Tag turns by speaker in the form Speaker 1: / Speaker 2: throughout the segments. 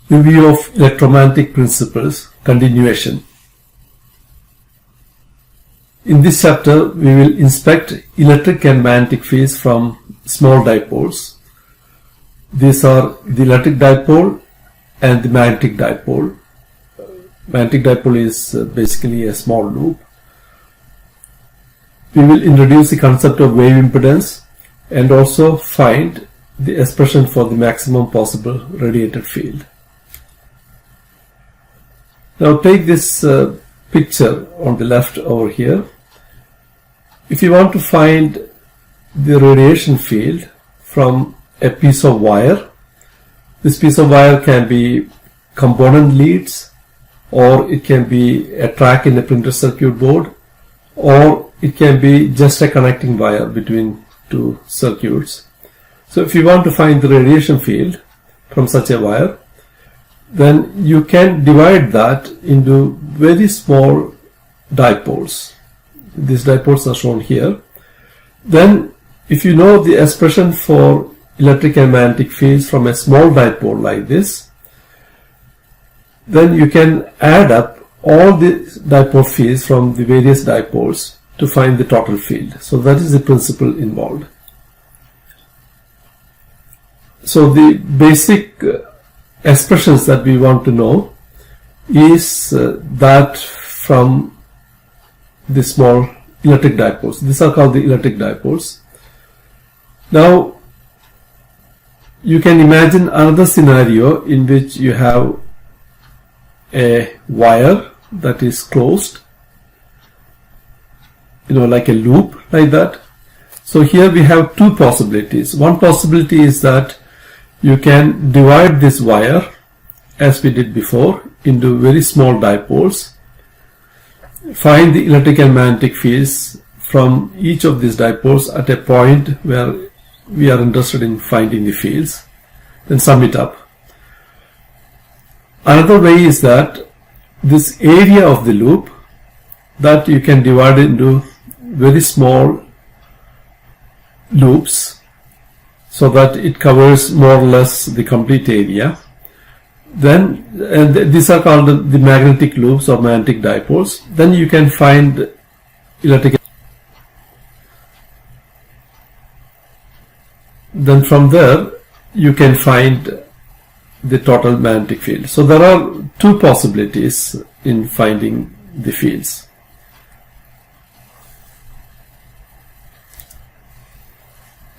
Speaker 1: Review of electromagnetic principles, continuation. In this chapter, we will inspect electric and magnetic fields from small dipoles. These are the electric dipole and the magnetic dipole. Magnetic dipole is basically a small loop. We will introduce the concept of wave impedance and also find the expression for the maximum possible radiated field. Now take this picture on the left over here. If you want to find the radiation field from a piece of wire, this piece of wire can be component leads, or it can be a track in a printed circuit board, or it can be just a connecting wire between two circuits. So if you want to find the radiation field from such a wire, then you can divide that into very small dipoles. These dipoles are shown here. Then if you know the expression for electric and magnetic fields from a small dipole like this, then you can add up all the dipole fields from the various dipoles to find the total field. So that is the principle involved. So the basic expressions that we want to know is that from the small electric dipoles. These are called the electric dipoles. Now you can imagine another scenario in which you have a wire that is closed, like a loop like that. So here we have two possibilities. One possibility is that you can divide this wire, as we did before, into very small dipoles, find the electric and magnetic fields from each of these dipoles at a point where we are interested in finding the fields, then sum it up. Another way is that this area of the loop, that you can divide into very small loops, so that it covers more or less the complete area. Then these are called the magnetic loops or magnetic dipoles. Then you can find electric. Then from there you can find the total magnetic field. So there are two possibilities in finding the fields.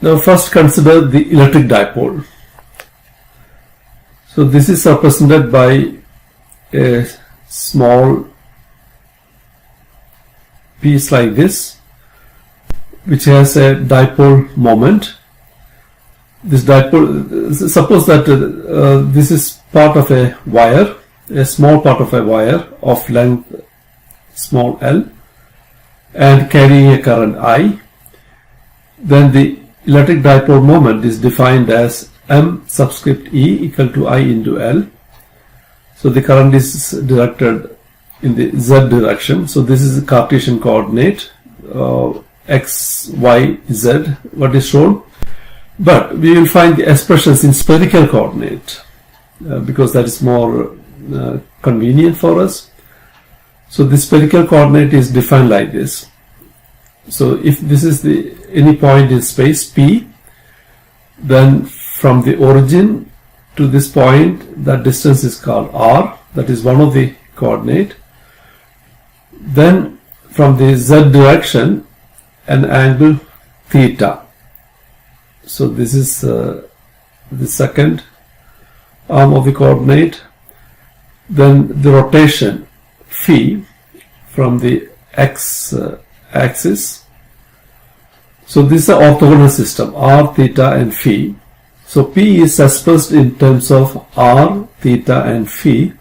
Speaker 1: Now first consider the electric dipole. So this is represented by a small piece like this, which has a dipole moment. This dipole, suppose that this is part of a wire, a small part of a wire of length small l and carrying a current I. Then the electric dipole moment is defined as m subscript E equal to I into L. So the current is directed in the z direction. So this is the Cartesian coordinate, x, y, z, what is shown. But we will find the expressions in spherical coordinate because that is more convenient for us. So the spherical coordinate is defined like this. So if this is any point in space P, then from the origin to this point, that distance is called r, that is one of the coordinate. Then from the z direction, an angle theta. So this is the second arm of the coordinate. Then the rotation phi from the x axis. So this is an orthogonal system, r, theta and phi. So P is expressed in terms of r, theta and phi,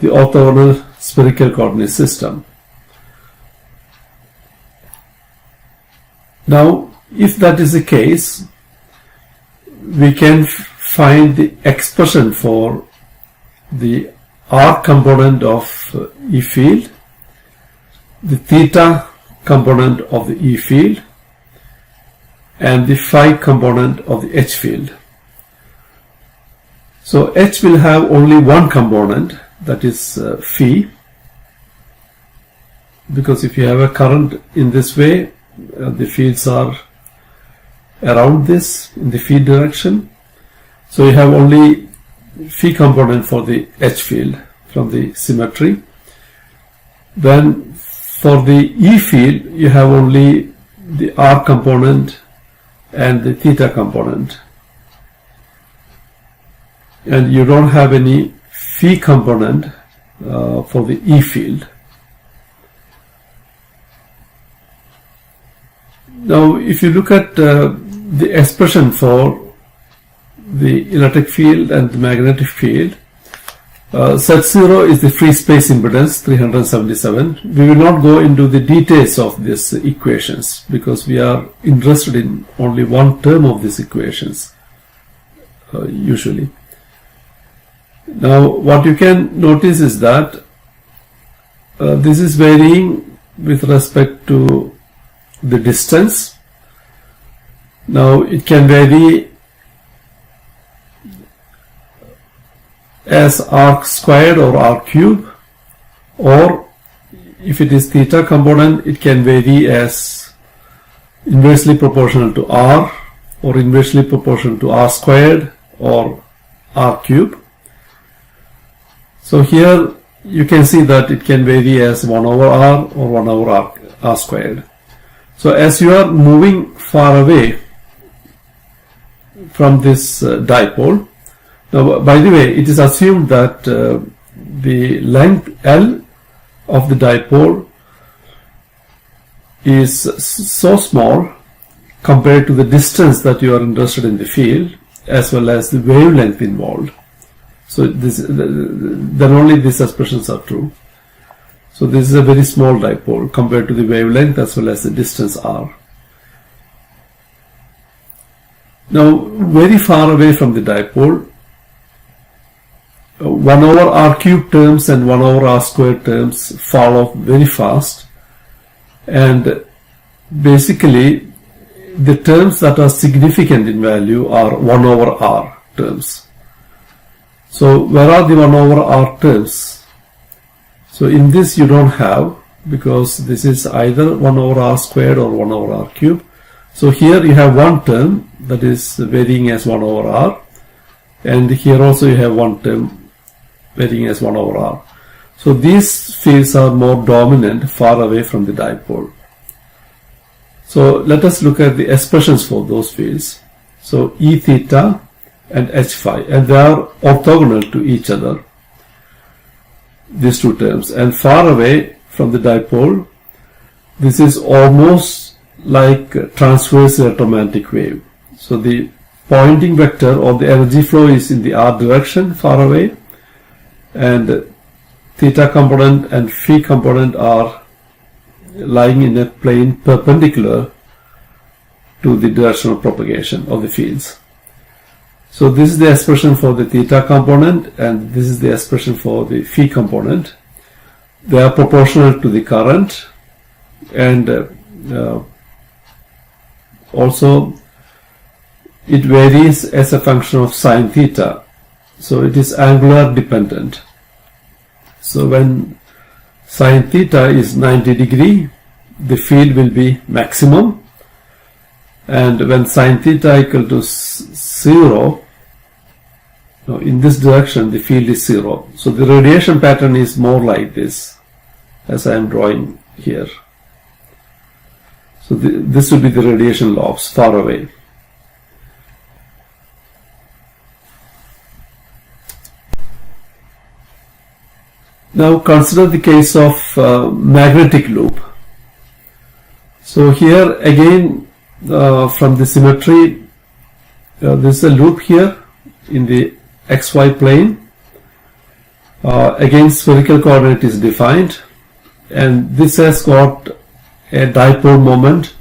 Speaker 1: the orthogonal spherical coordinate system. Now, if that is the case, we can find the expression for the r component of E field, the theta component of the E field, and the phi component of the H field. So H will have only one component, that is phi, because if you have a current in this way, the fields are around this in the phi direction. So you have only phi component for the H field from the symmetry. Then for the E field, you have only the R component and the theta component. And you don't have any phi component for the E field. Now, if you look at the expression for the electric field and the magnetic field, Z0 is the free space impedance 377. We will not go into the details of these equations because we are interested in only one term of these equations usually. Now what you can notice is that this is varying with respect to the distance. Now it can vary as r squared or r cube, or if it is theta component, it can vary as inversely proportional to r, or inversely proportional to r squared or r cube. So here you can see that it can vary as 1 over r or 1 over r squared. So as you are moving far away from this dipole, now by the way, it is assumed that the length L of the dipole is so small compared to the distance that you are interested in the field as well as the wavelength involved. So then only these expressions are true. So this is a very small dipole compared to the wavelength as well as the distance r. Now very far away from the dipole, 1 over r cube terms and 1 over r squared terms fall off very fast, and basically the terms that are significant in value are 1 over r terms. So where are the 1 over r terms? So in this you don't have, because this is either 1 over r squared or 1 over r cube. So here you have one term that is varying as 1 over r, and here also you have one term varying as 1 over r. So these fields are more dominant far away from the dipole. So let us look at the expressions for those fields. So E theta and H phi, and they are orthogonal to each other, these two terms. And far away from the dipole, this is almost like a transverse electromagnetic wave. So the Pointing vector or the energy flow is in the r direction far away, and theta component and phi component are lying in a plane perpendicular to the direction of propagation of the fields. So this is the expression for the theta component, and this is the expression for the phi component. They are proportional to the current, and also it varies as a function of sine theta. So it is angular dependent. So when sine theta is 90 degree, the field will be maximum, and when sine theta equal to 0, in this direction the field is 0. So the radiation pattern is more like this, as I am drawing here. So this will be the radiation lobes far away. Now consider the case of magnetic loop. So here again from the symmetry, there is a loop here in the xy plane. Again spherical coordinate is defined, and this has got a dipole moment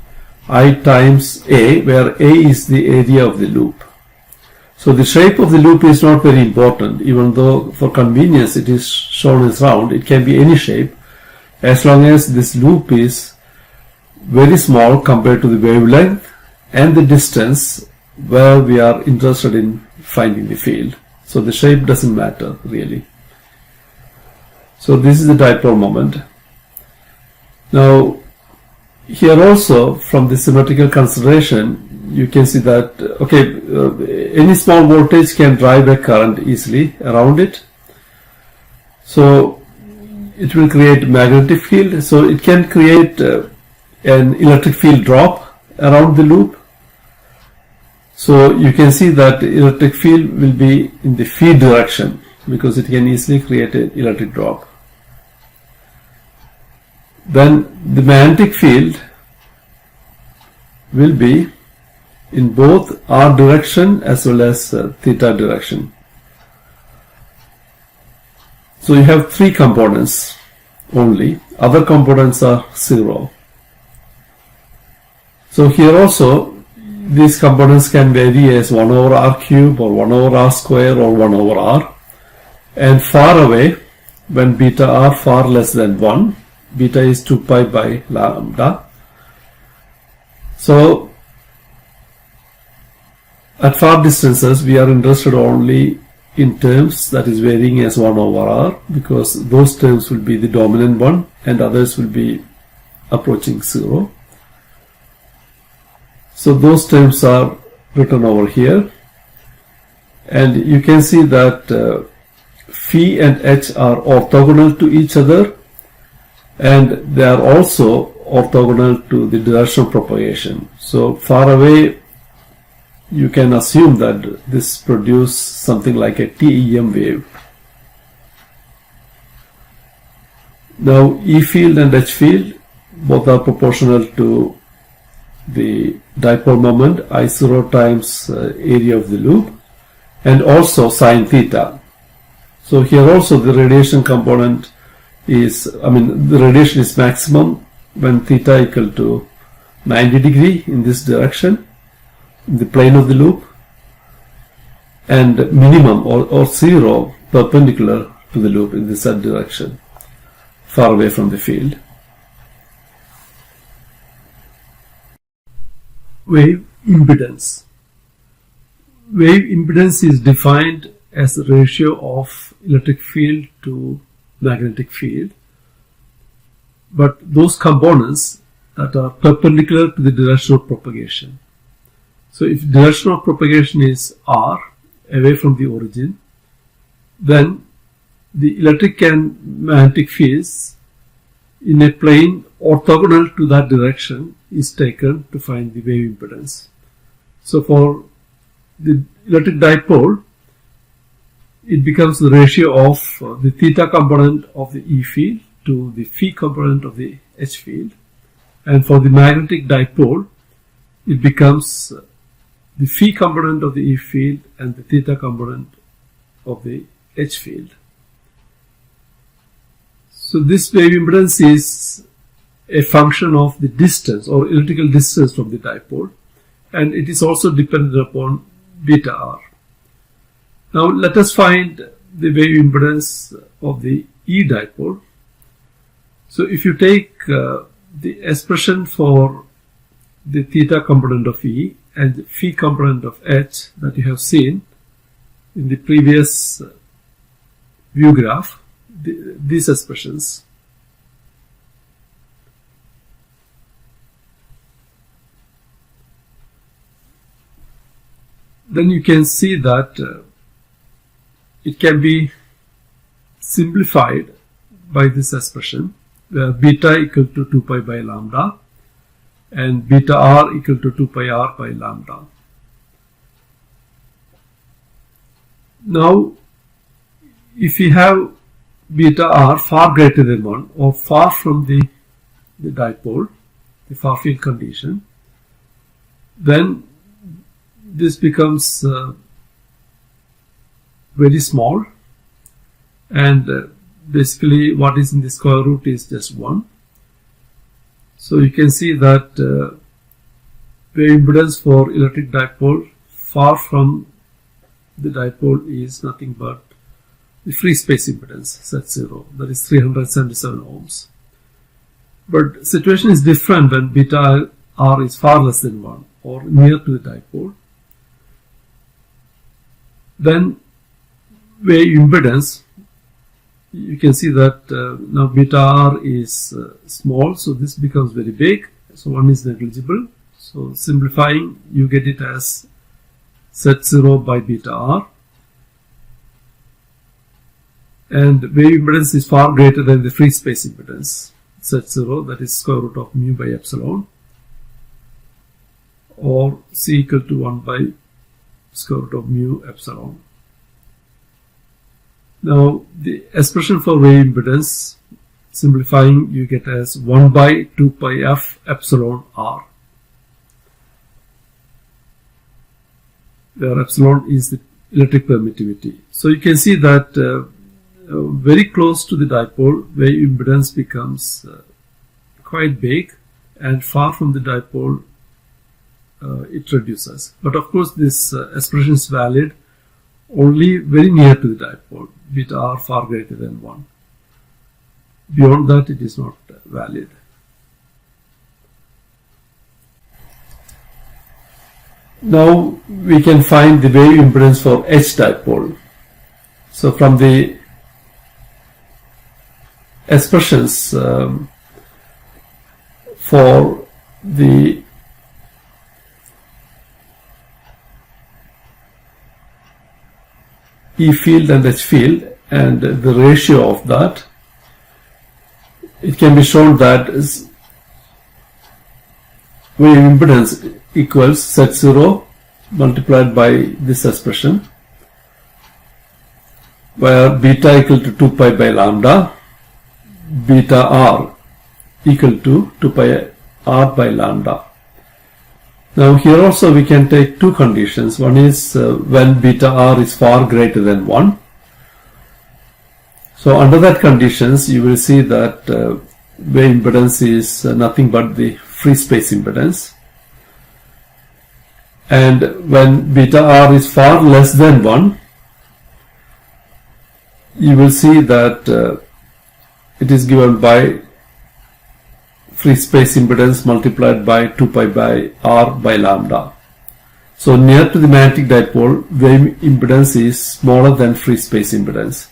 Speaker 1: I times a, where a is the area of the loop. So the shape of the loop is not very important, even though for convenience it is shown as round. It can be any shape as long as this loop is very small compared to the wavelength and the distance where we are interested in finding the field. So the shape doesn't matter really. So this is the dipole moment. Now here also, from the symmetrical consideration, you can see that any small voltage can drive a current easily around it. So it will create magnetic field. So it can create an electric field drop around the loop. So you can see that the electric field will be in the feed direction because it can easily create an electric drop. Then the magnetic field will be in both R direction as well as theta direction. So you have three components only. Other components are zero. So here also these components can vary as 1 over R cube or 1 over R square or 1 over R. And far away, when beta R far less than 1, beta is 2 pi by lambda. So at far distances we are interested only in terms that is varying as 1 over R, because those terms will be the dominant one and others will be approaching 0. So those terms are written over here, and you can see that phi and h are orthogonal to each other, and they are also orthogonal to the direction of propagation. So far away you can assume that this produces something like a TEM wave. Now E field and H field both are proportional to the dipole moment I0 times area of the loop, and also sine theta. So here also the radiation component is, the radiation is maximum when theta equal to 90 degree in this direction, in the plane of the loop, and minimum or zero perpendicular to the loop in the z direction, far away from the field. Wave impedance. Wave impedance is defined as the ratio of electric field to magnetic field, but those components that are perpendicular to the direction of propagation. So if direction of propagation is r, away from the origin, then the electric and magnetic fields in a plane orthogonal to that direction is taken to find the wave impedance. So for the electric dipole, it becomes the ratio of the theta component of the E field to the phi component of the H field, and for the magnetic dipole it becomes the phi component of the E field and the theta component of the H field. So this wave impedance is a function of the distance or electrical distance from the dipole, and it is also dependent upon beta r. Now let us find the wave impedance of the E dipole. So if you take the expression for the theta component of E and the phi component of H that you have seen in the previous view graph, these expressions, then you can see that it can be simplified by this expression where beta equal to 2 pi by lambda and beta r equal to 2 pi r by lambda. Now if we have beta r far greater than 1 or far from the dipole, the far field condition, then this becomes very small, and basically what is in the square root is just 1. So you can see that wave impedance for electric dipole far from the dipole is nothing but the free space impedance Z0, that is 377 ohms. But situation is different when beta r is far less than 1 or near to the dipole. Then wave impedance, you can see that now beta r is small, so this becomes very big, so 1 is negligible. So simplifying, you get it as Z0 by beta r, and wave impedance is far greater than the free space impedance Z0, that is square root of mu by epsilon, or C equal to 1 by square root of mu epsilon. Now the expression for wave impedance, simplifying, you get as 1 by 2 pi f epsilon r, where epsilon is the electric permittivity. So you can see that very close to the dipole, wave impedance becomes quite big, and far from the dipole it reduces. But of course this expression is valid only very near to the dipole, beta r far greater than 1. Beyond that it is not valid. Now we can find the wave impedance for H dipole. So from the expressions for the E field and H field and the ratio of that, it can be shown that wave impedance equals Z0 multiplied by this expression, where beta equal to 2 pi by lambda, beta r equal to 2 pi r by lambda. Now here also we can take two conditions. One is when beta r is far greater than 1. So under that conditions you will see that wave impedance is nothing but the free space impedance. And when beta r is far less than 1, you will see that it is given by free space impedance multiplied by 2 pi by r by lambda. So near to the magnetic dipole, wave impedance is smaller than free space impedance,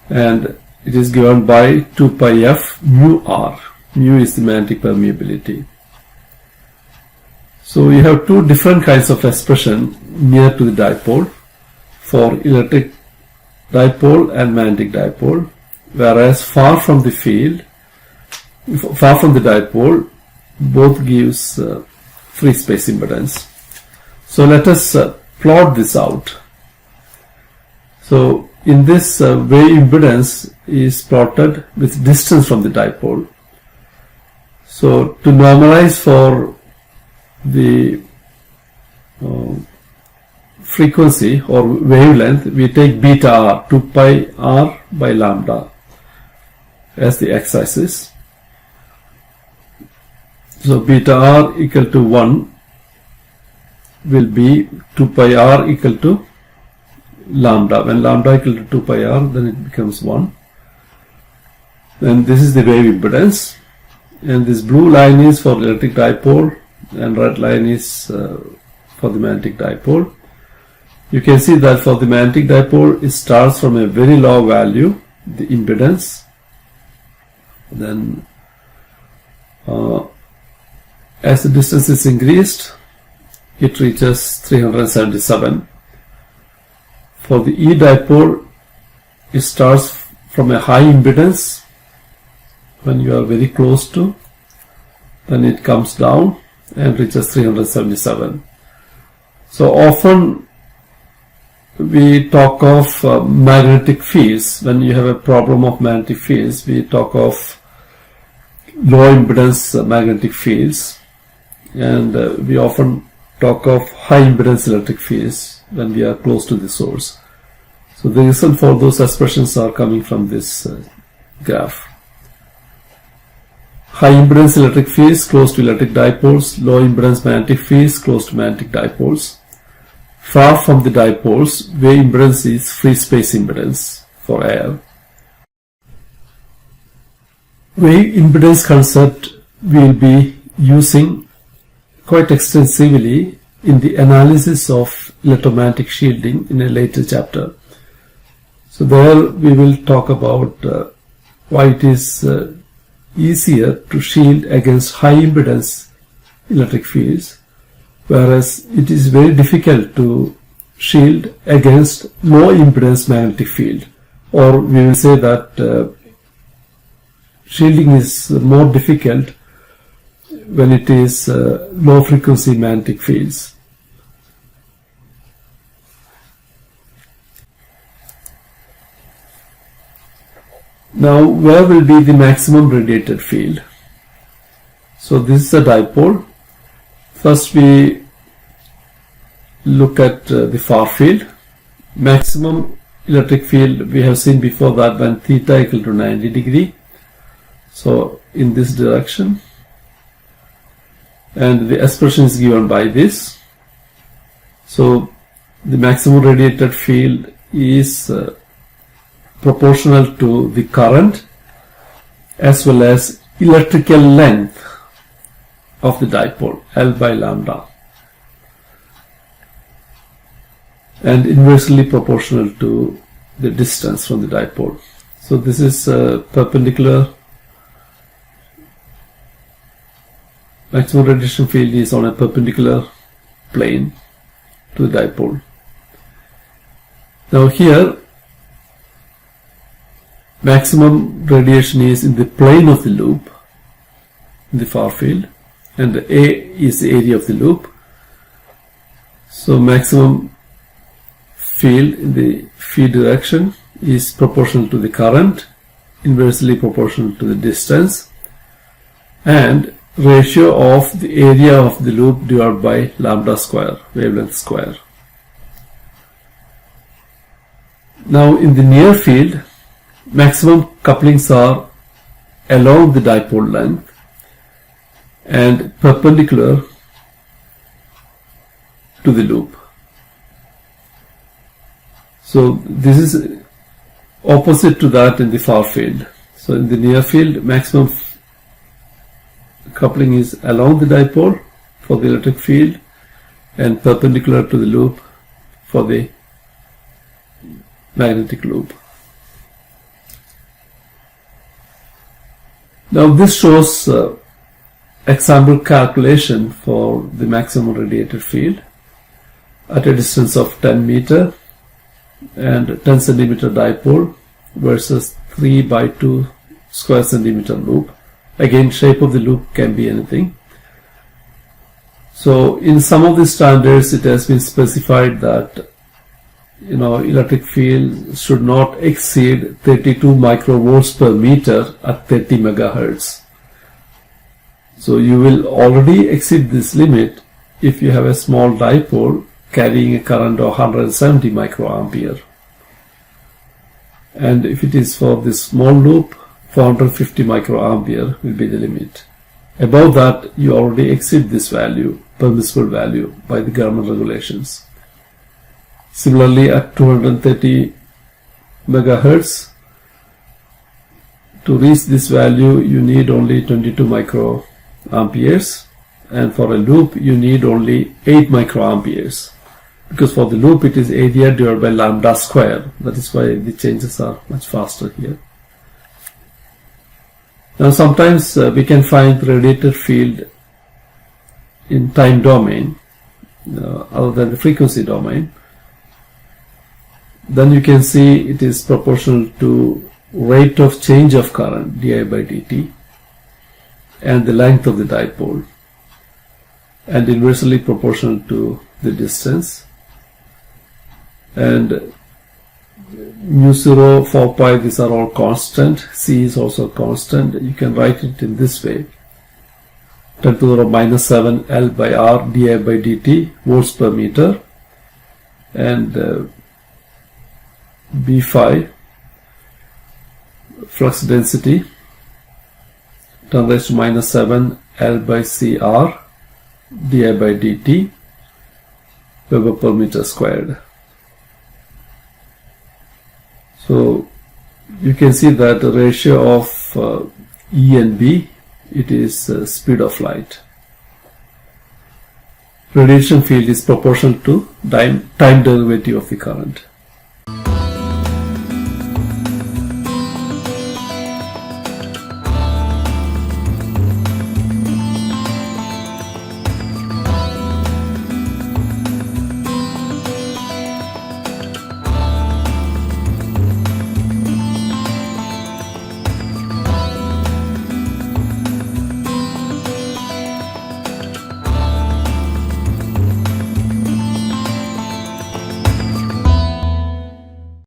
Speaker 1: and it is given by 2 pi f mu r. Mu is the magnetic permeability. So you have two different kinds of expression near to the dipole for electric dipole and magnetic dipole, whereas far from the field, far from the dipole, both gives free space impedance. So let us plot this out. So in this wave impedance is plotted with distance from the dipole. So to normalize for the frequency or wavelength, we take beta r, 2 pi r by lambda as the x-axis. So beta r equal to 1 will be 2 pi r equal to lambda. When lambda equal to 2 pi r, then it becomes 1. And this is the wave impedance. And this blue line is for electric dipole and red line is for the magnetic dipole. You can see that for the magnetic dipole, it starts from a very low value, the impedance. Then as the distance is increased, it reaches 377. For the E dipole, it starts from a high impedance when you are very close to, then it comes down and reaches 377. So often we talk of magnetic fields. When you have a problem of magnetic fields, we talk of low impedance magnetic fields, and we often talk of high impedance electric fields when we are close to the source. So the reason for those expressions are coming from this graph. High impedance electric fields close to electric dipoles, low impedance magnetic fields close to magnetic dipoles. Far from the dipoles, wave impedance is free space impedance for air. Wave impedance concept we will be using quite extensively in the analysis of electromagnetic shielding in a later chapter. So there we will talk about why it is easier to shield against high impedance electric fields, whereas it is very difficult to shield against low impedance magnetic field, or we will say that shielding is more difficult when it is low frequency magnetic fields. Now, where will be the maximum radiated field? So this is a dipole. First we look at the far field. Maximum electric field we have seen before that when theta equal to 90 degree. So in this direction, and the expression is given by this. So the maximum radiated field is proportional to the current as well as electrical length of the dipole, L by lambda, and inversely proportional to the distance from the dipole. So this is perpendicular. Maximum radiation field is on a perpendicular plane to the dipole. Now here maximum radiation is in the plane of the loop in the far field, and A is the area of the loop. So maximum field in the field direction is proportional to the current, inversely proportional to the distance, and ratio of the area of the loop divided by lambda square, wavelength square. Now in the near field, maximum couplings are along the dipole length and perpendicular to the loop. So this is opposite to that in the far field. So in the near field, maximum coupling is along the dipole for the electric field and perpendicular to the loop for the magnetic loop. Now this shows example calculation for the maximum radiated field at a distance of 10 meter and 10 centimeter dipole versus 3 by 2 square centimeter loop. Again, shape of the loop can be anything. So in some of the standards it has been specified that electric field should not exceed 32 microvolts per meter at 30 megahertz. So you will already exceed this limit if you have a small dipole carrying a current of 170 microampere. And if it is for this small loop, 450 microampere will be the limit. Above that, you already exceed this value, permissible value, by the government regulations. Similarly, at 230 megahertz, to reach this value, you need only 22 microamperes, and for a loop, you need only 8 microamperes. Because for the loop, it is area divided by lambda square. That is why the changes are much faster here. Now sometimes we can find radiated field in time domain other than the frequency domain. Then you can see it is proportional to rate of change of current, di by dt, and the length of the dipole, and inversely proportional to the distance. And mu 0, 4 pi, these are all constant. C is also constant. You can write it in this way: 10 to the power minus 7 L by R di by dt volts per meter, and B phi flux density 10 raised to minus 7 L by CR di by dt Weber per meter squared. So you can see that the ratio of E and B, it is speed of light. Radiation field is proportional to time derivative of the current.